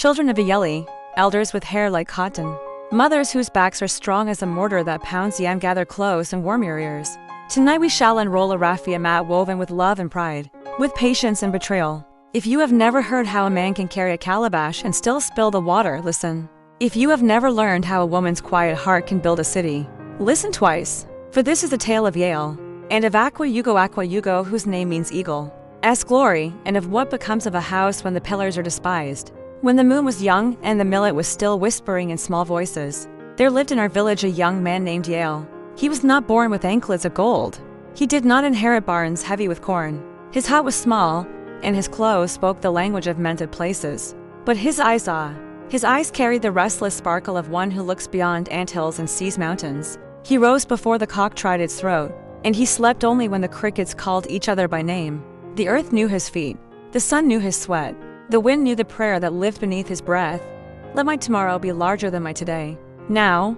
Children of Iyeli, elders with hair like cotton. Mothers whose backs are strong as a mortar that pounds yam, gather close and warm your ears. Tonight we shall unroll a raffia mat woven with love and pride, with patience and betrayal. If you have never heard how a man can carry a calabash and still spill the water, listen. If you have never learned how a woman's quiet heart can build a city, listen twice. For this is the tale of Yael, and of Aqua Yugo, whose name means eagle, glory, and of what becomes of a house when the pillars are despised. When the moon was young and the millet was still whispering in small voices, there lived in our village a young man named Yael. He was not born with anklets of gold. He did not inherit barns heavy with corn. His hut was small, and his clothes spoke the language of mented places. But his eyes carried the restless sparkle of one who looks beyond anthills and sees mountains. He rose before the cock tried its throat, and he slept only when the crickets called each other by name. The earth knew his feet. The sun knew his sweat. The wind knew the prayer that lived beneath his breath. Let my tomorrow be larger than my today. Now,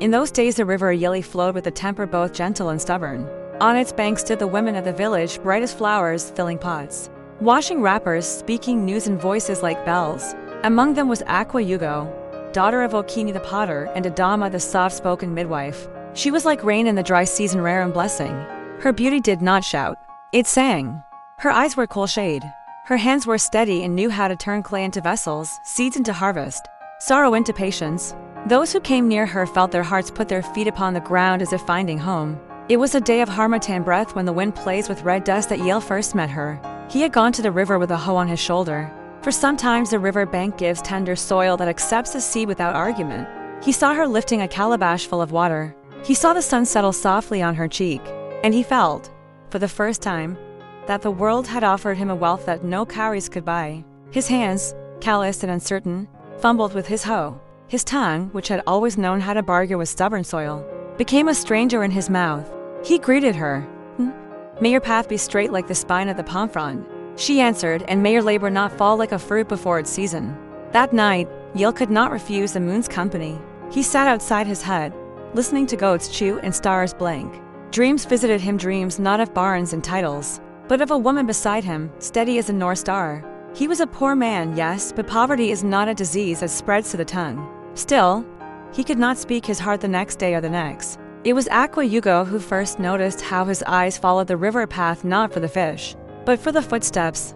in those days the river Iyeli flowed with a temper both gentle and stubborn. On its banks stood the women of the village, bright as flowers, filling pots, washing wrappers, speaking news in voices like bells. Among them was Aqua Yugo, daughter of Okini the potter, and Adama the soft-spoken midwife. She was like rain in the dry season, rare and blessing. Her beauty did not shout, it sang. Her eyes were cool shade. Her hands were steady and knew how to turn clay into vessels, seeds into harvest, sorrow into patience. Those who came near her felt their hearts put their feet upon the ground as if finding home. It was a day of harmattan breath when the wind plays with red dust that Yael first met her. He had gone to the river with a hoe on his shoulder. For sometimes the river bank gives tender soil that accepts the sea without argument. He saw her lifting a calabash full of water. He saw the sun settle softly on her cheek, and he felt, for the first time, that the world had offered him a wealth that no cowries could buy. His hands, calloused and uncertain, fumbled with his hoe. His tongue, which had always known how to bargain with stubborn soil, became a stranger in his mouth. He greeted her. May your path be straight like the spine of the palm frond. She answered, and may your labor not fall like a fruit before its season. That night, Yael could not refuse the moon's company. He sat outside his hut, listening to goats chew and stars blink. Dreams visited him, dreams not of barns and titles, but of a woman beside him, steady as a North Star. He was a poor man, yes, but poverty is not a disease that spreads to the tongue. Still, he could not speak his heart the next day or the next. It was Aqua Yugo who first noticed how his eyes followed the river path not for the fish, but for the footsteps.